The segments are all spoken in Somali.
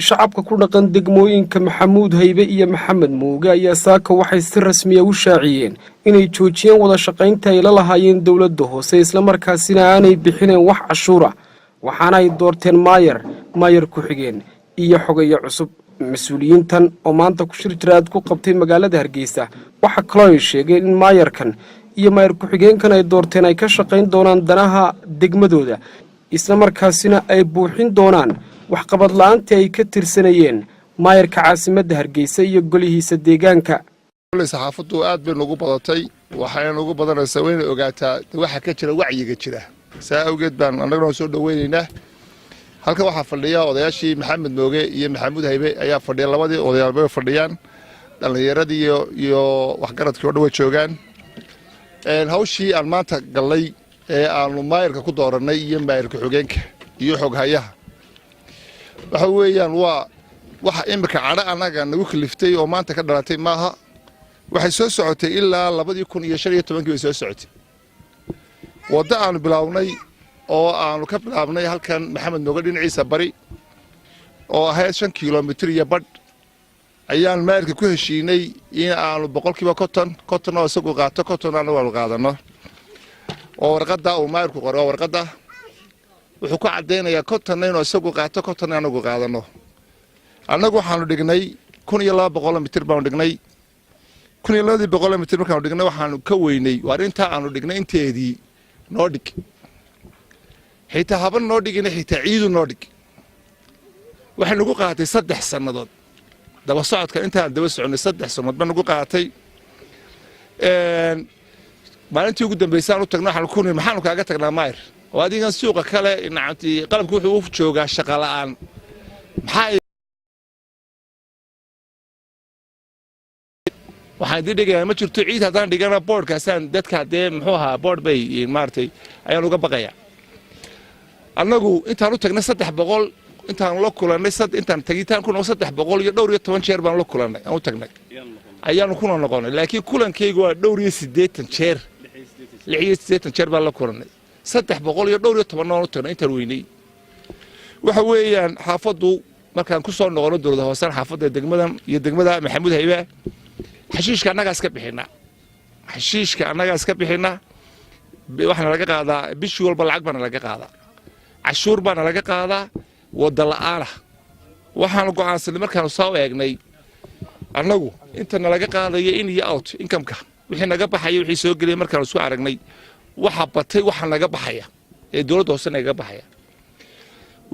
shacabka ku dhaqan degmooyinka Maxamuud Haybe iyo Maxamed Muuge ayaa saaka waxay si rasmi ah u shaaciyeen inay joojiyeen wada shaqaynta ay la lahaayeen dawladda hoose isla markaasina aanay bixineen wax cashuur ah waxaana ay doorteen maayar ku xigeen iyo xogeeye cusub mas'uuliyiintan oo maanta ku shir jiraad ku qabtay magaalada Hargeysa waxa kale oo ay sheegeen in maayarkan iyo maayar ku xigeenkan ay doorteen ay ka shaqayn doonaan danaha degmadooda isla markaasina ay buuxin doonaan wax qabad la'aantii ay ka tirsanayeen maayarka caasimadda Hargeysa iyo golihiisa deegaanka. saxaafaddu aad bay nagu badatay waxayna nagu badanaysaa inay ogaataa waxa ka jira wacyiga jira saa awgeed baan anaguna soo dhaweynaynaa. halka waxaa fadhiya odayaashii Maxamed Muuge iyo Maxamuud Haybe ayaa fadhiya labadii odayaal bay fadhiyaan dhalinyaradii iyo waxgaradkii oo dhawa joogaan. hawshii aan maanta galay ee aanu maayarka ku dooranay iyo maayarka xogeenka iyo xoghayaha waxa weeyaan waa waxa imika cadha anaga nagu kaliftay oo maanta ka dhalatay maaha waxay soo socotay ilaa 2015 way soo socotay wada aanu bilawnay oo aanu ka bilaabnay halkan Maxamed Muuge dhinaciisa bari oo ahayd 5 kiiloomitir iyo badh ayaan maayarka ku heshiinay in aanu 100% oo isagu qaato 50 aanu wada qaadano oo warqada uu maayarku qoray warqada wuxuu ku cadeynayaa 50 inuu isagu qaato 50 aanu qaadano annagu waxaanu dhignay 1200 mitir baan dhignay 1200 mitir markaanu dhignay waxaanu ka weynay warinta aanu dhignay inteedii noo dhig xitaa haban noo dhigina xitaa ciidu noo dhig waxay nagu qaatay 3 sanadood daba socodka intaan daba soconay 3 sanadood baan nagu qaatay maalintii ugu dambeysay aan u tagnay waxaan ku niri maxaanu kaaga tagnaa maayar oo adigan suuqa kale inaantii qalabku wuxuu u joogaa shaqo la'aan maxaa waxaan dhigay ma jirto ciid hadaan dhigana boardkaasaan dadka hadee muxuu ahaa board bay maartay ayaan uga baqaya annagu intaan u tagnay 300 intaan la kulanay intaan tagitaan ku 300 iyo dhowr iyo 10 jeer baan la kulanay aan u tagnay ayaanu kuna noqonay laakiin kulankaygu waa dhowr iyo 80 jeer 80 jeer baan la kulanay 300 iyo dhowr iyo 10 oo tagnay intaan weynay waxa weeyaan xaafadu markaan ku soo noqono dawladda hoose xaafadda degmada Maxamuud Haybe xashiishka annaga iska bixina waxaana laga qaadaa bishii walba lacag bana laga qaadaa cashuur bana laga qaadaa wada la'aan waxaan go'aansanay markaan soo eegnay annagu inta laga qaadayo in iyo out income-ka wixii naga baxay wixii soo galay markaan soo aragnay waxa batay waxa naga baxaya ee dawladda hoose naga baxaya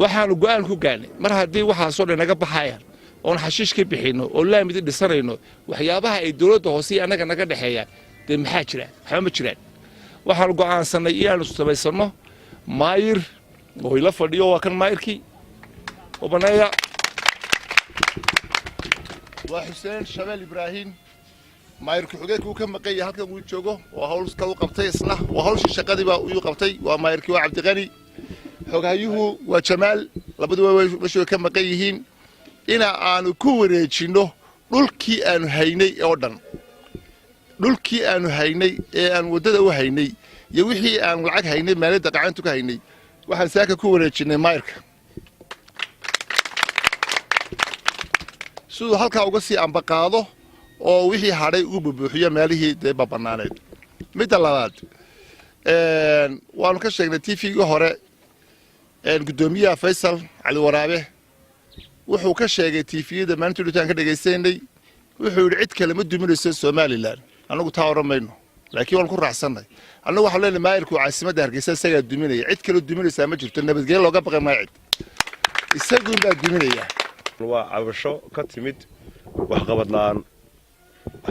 waxaan go'aan ku gaarnay mar haddii waxa soo naga baxayaan oo xashiishka bixino oo laamid dhisanayno waxyaabaha ay dawladda hoose anaga naga dhaxeeya de maxaa jira waxa ma jiraan waxaan go'aansanay inaanu sameysano maayir oo ila fadhiyo waa kan maayirkii oo banaya waa Xuseen Shabeel Ibrahim maayirku xogeenku ka maqay halkan uu joogo oo hawlka uu qabtay isna waa hawlshii shaqadii baa uu qabtay waa maayirkii waa Cabdiqani xogayuhu waa Jamaal labaduba way ka maqan yihiin ina aanu ku wareejino dhulkii aanu haynay oo dhan dhulkii aanu haynay ee aan wadada u haynay iyo wixii aan lacag haynay maalada qacantu ka haynay waxaan saaka ku wareejinay maayirka sidoo halka uga sii amba qaado oo wixii hadhay ugu buuxiyo meelihii deeba banaaneed midda labaad waanu ka sheegnay TV-ga hore gudoomiyaha Faysal Cali Waraabe wuxuu ka sheegay TV-da maanta intaan ka dhageysanay wuxuu yiri cid kale ma duminayso Soomaaliland anagu taa oramayno laakiin waan ku raaxsanay anagu waxa leenahay maayirku caasimadda Hargeysa isaga duminaya cid kale duminaysa ma jirto nabadgelyo looga baqay ma cid isagu baa duminaya waa cabasho ka timid wax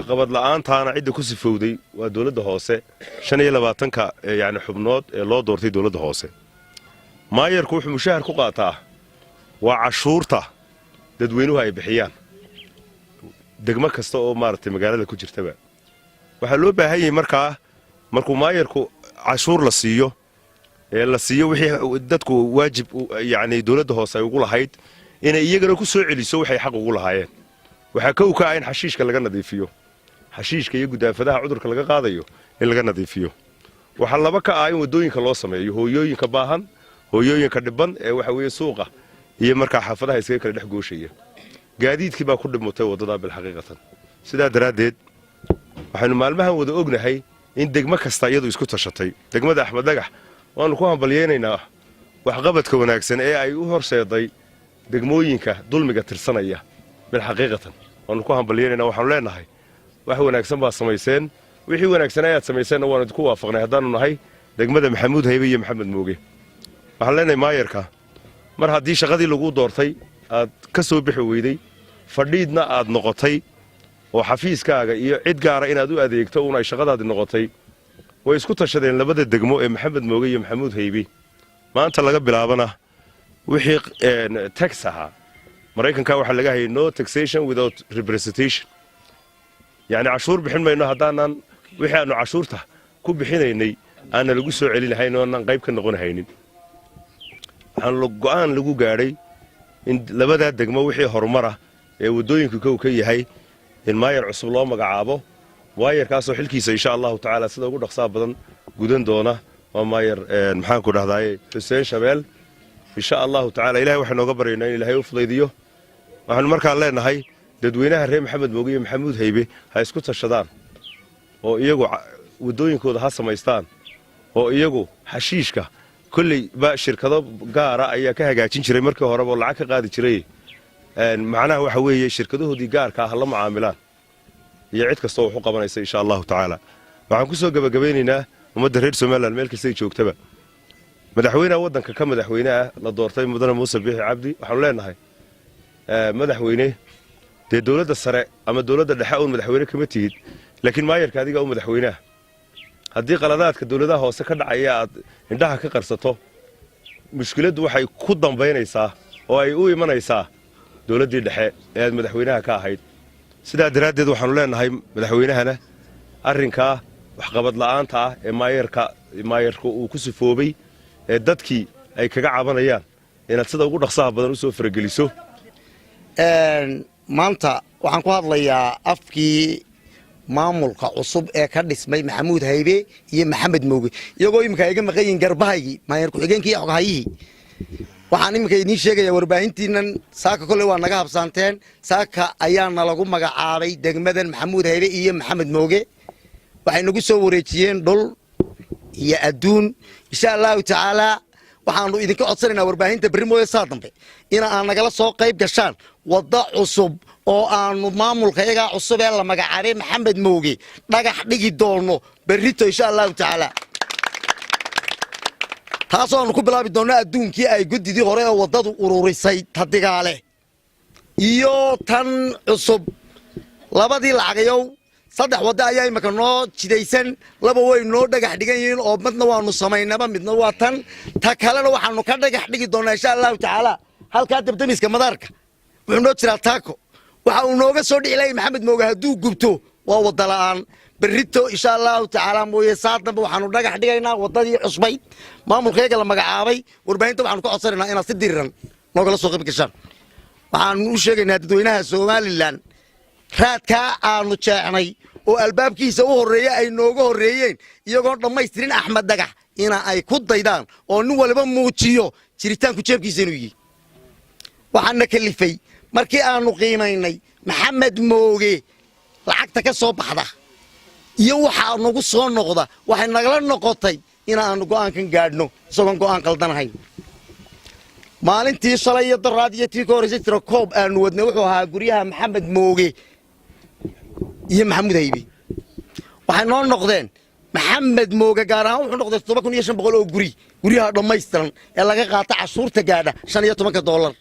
qabad la'aantaana cid ku sifowday waa dawladda hoose 25ka yaani xubnood ee loo doortay dawladda hoose maayirku wuxuu mushaar ku qaataa waa cashuurta dadweynuhu ay bixiyaan degmo kasta oo maartay magaalada ku jirtaba waxa loo baahan yahay markuu maayirku cashuur la siiyo wixii dadku waajib yaani dawladda hoose ay ugu lahayd inay iyagana ku soo celiso waxay xaq ugu lahaayeen waxa ka uu ka in xashiishka laga nadiifiyo xashiishka iyo gudaafadaha cudurka laga qaadayo in laga nadiifiyo waxa laba ka ah in wadooyinka loo sameeyo hooyooyinka baahan hooyooyinka dhiban ee waxa weeye suuqa iyo markaa xaafadaha iskaga kala dhex gooshaya gaadiidkii baa ku dhimutay waddadaa bilxaqiiqatan sidaa daraaddeed waxaynu maalmahan wada ognahay in degmo kasta iyadu isku tashatay degmada axmed dhagax waannu ku hambalyaynaynaa waxqabadka wanaagsan ee ay u horseeday degmooyinka dulmiga tirsanaya bilxaqiiqatan waannu ku hambalyaynaynaa waxaanu leenahay wax wanaagsan baad samayseen wixii wanaagsan ayaad samayseenna waanu idinku waafaqnay haddaannu nahay degmada maxamuud haybe iyo maxamed mooge waxaan leenahay maayarka mar haddii shaqadii lagu doortay aad ka soo bixi weyday fadhiidna aad noqotay oo xafiiskaaga iyo cid gaara inaad u adeegto uun ay shaqadaadi noqotay way isku tashadeen labada degmo ee maxamed mooge iyo maxamuud haybe maanta laga bilaabana wixii tax ahaa maraykanka waxaa laga hayay no taxation without representation yacni cashuur bixin mayno haddaanan wixii aannu cashuurta ku bixinaynay aanna lagu soo celinahayn oo aanan qayb ka noqon haynin waxaan go'aan lagu gaadhay in labadaa degmo wixii horumara ee waddooyinka kow ka yahay in maayar cusub loo magacaabo maayarkaasoo xilkiisa insha allahu tacaala sida ugu dhaqsaa badan gudan doona waa maayar maxaanku dhahdaye xuseen shabeel insha allahu tacaala ilahay waxaan nooga baryaynaa in ilaahay u fudaydiyo waxaanu markaan leenahay dadweynaha reer maxamed mooge iyo maxamuud haybe ha isku tashadaan oo iyagu waddooyinkooda ha samaystaan oo iyagu xashiishka kolley ba shirkado gaara ayaa ka hagaajin jiray markii horeba oo lacag ka qaadi jiray macnaha waxa weeye shirkadahoodii gaarka ah la macaamilaan iyo cid kastoo wax u qabanaysa insha allahu tacaala waxaan ku soo gebagabaynaynaa ummadda reer somalilan meel kastay joogtaba madaxweynaha waddanka ka madaxweyneah la doortay mudane muuse biixi cabdi waxaanu leenahay madaxweyne dee dowladda sare ama dowladda dhexe uun madaxweyne kama tihid laakiin maayarka adiga u madaxweynaha haddii qaladaadka dowladaha hoose ka dhacaya aad indhaha ka qarsato mushkiladdu waxay ku dambaynaysaa oo ay u imanaysaa dowladdii dhexe ee aad madaxweynaha ka ahayd sidaa daraaddeed waxaanu leenahay madaxweynahana arrinkaa waxqabad la'aanta ah ee maayarka uu ku sifoobay ee dadkii ay kaga cabanayaan inaad sida ugu dhaqsaha badan u soo farageliso maanta waxaan ku hadlayaa afkii maamulka cusub ee ka dhismay maxamuud haybe iyo maxamed mooge iyagoo iminka iga maqan yihiin garbahaygii maayar ku-xigeenkii iyo xoghayihii waxaan iminka idiin sheegayaa warbaahintiinnan saaka kolley waa naga habsaanteen saaka ayaana lagu magacaabay degmadan maxamuud haybe iyo maxamed mooge waxay nagu soo wareejiyeen dhul iyo adduun insha allahu tacaalaa waxaanu idinka codsanaynaa warbaahinta berri mooye saa dambe ina aan nagala soo qayb gashaan waddo cusub oo aanu maamulka iyagaa cusub ee la magacaabay maxamed mooge dhagax dhigi doono berrito insha allahu tacaala taasoo aanu ku bilaabi doonno adduunkii ay guddidii hore ee waddadu ururisay tadigaale iyo tan cusub labadii lacagayow 3 waddo ayaa imika noo jidaysan laba way noo dhagax dhigan yihiin oo midna waanu samaynaba midna waa tan ta kalena waxaanu ka dhagax dhigi doonaa insha allahu tacaala halkaa dabdamiska madaarka wuxuu noo jiraa taako waxa uu nooga soo dhici lahay maxamed mooge hadduu gubto waa wadda la'aan berrito insha allahu tacaala mooye saa dambe waxaanu dhagax dhigaynaa waddadii cusbayd maamulkayaga la magacaabay warbaahinta waxaanu ka codsanaynaa inaad si diriran noogala soo qayb gashaan waxaanu u sheegaynaa dadweynaha somalilan raadkaa aanu jeexnay oo albaabkiisa u horreeya ay nooga horreeyeen iyagoon dhammaystirin axmed dhagax ina ay ku daydaan oo nin waliba muujiyo jiritaanku jeebkiisa inuu yihi waxaana kalifay markii aanu qiimaynay maxamed mooge lacagta ka soo baxda iyo waxaa nagu soo noqda waxay nagala noqotay inaanu go'aankan gaadhno isagoon go'aan qaldanahayn maalintii shalay iyo daraad iyo tii ka horraysay tiro koob aanu wadnay wuxuu ahaa guryaha maxamed mooge iyo maxamuud haybe waxay noo noqdeen maxamed mooge gaar ahaan wuxuu noqday 7,500 oo guryaha dhammaystiran ee laga qaata cashuurta gaadha $15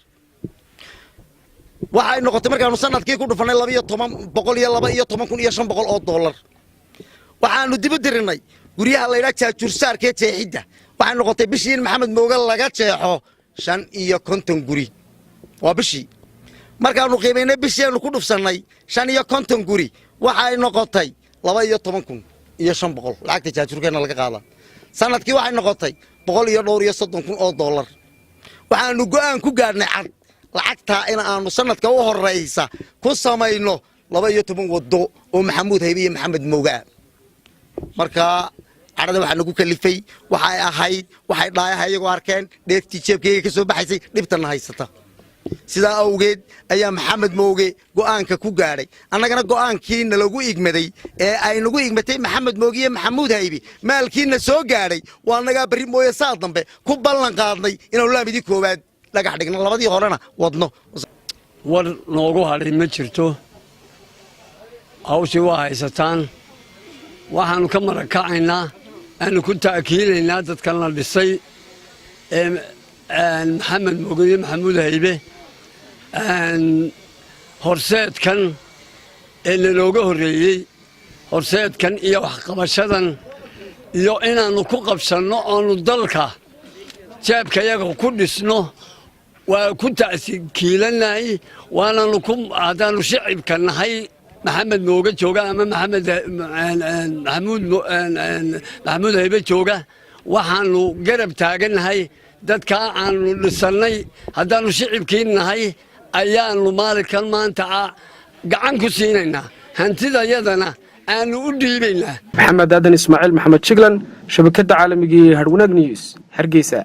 waxay noqotay markaanu sanadkii ku dhufanay 12,500 oo dollar waxaanu dib u dirinay guryaha la yidhaha jaajuursaarkee jeexidda waxay noqotay bishii in maxamed mooge laga jeexo 55 guri waa bishii markaanu qiimaynay bishiianu ku dhufsannay 55 guri waxay noqotay 12,500 lacagta jaajuurkeena laga qaada sanadkii waxay noqotay 130 oo dollar waxaanu go'aan ku gaadhnay cad lacagtaa in aanu sanadka u horraysa ku samayno 12 waddo oo maxamuud haybe iyo maxamed mooge markaa cadhada waxaa nagu kalifay waxay ahayd waxay dhaayaha iyagoo arkeen dheegtii jeebkayga ka soo baxaysay dhibtanna haysata sidaa awgeed ayaa maxamed mooge go'aanka ku gaadhay annagana go'aankiina lagu igmaday ee ay nagu igmatay maxamed mooge iyo maxamuud haybi maalkiina soo gaadhay waa annagaa berri mooye saa dambe ku ballan qaadnay inaanu laamidii koowaad dhagax dhigno labadii horena wadno war noogu hadhay ma jirto hawshii waa haysataan waxaannu ka marakacaynaa aanu ku ta'kiilaynaa dadkan la dhisay ee maxamed mooge iyo maxamuud haybe horseedkan ee lalooga horreeyey horseedkan iyo waxqabashadan iyo inaannu ku qabsanno oonu dalka jeebkayaga ku dhisno waa ku ta'kiilannahay waananu haddaannu shicibka nahay maxamed mooge jooga ama maxamuud haybe jooga waxaannu garab taagannahay dadkaa aannu dhisannay haddaannu shicibkii nahay ayaannu maalinkan maanta gacan ku siinaynaa hantidayadana aannu u dhiibaynaa maxamed aadan ismaaciil maxamed jiglan shabakadda caalamiga ee Harwanaag News Hargeysa.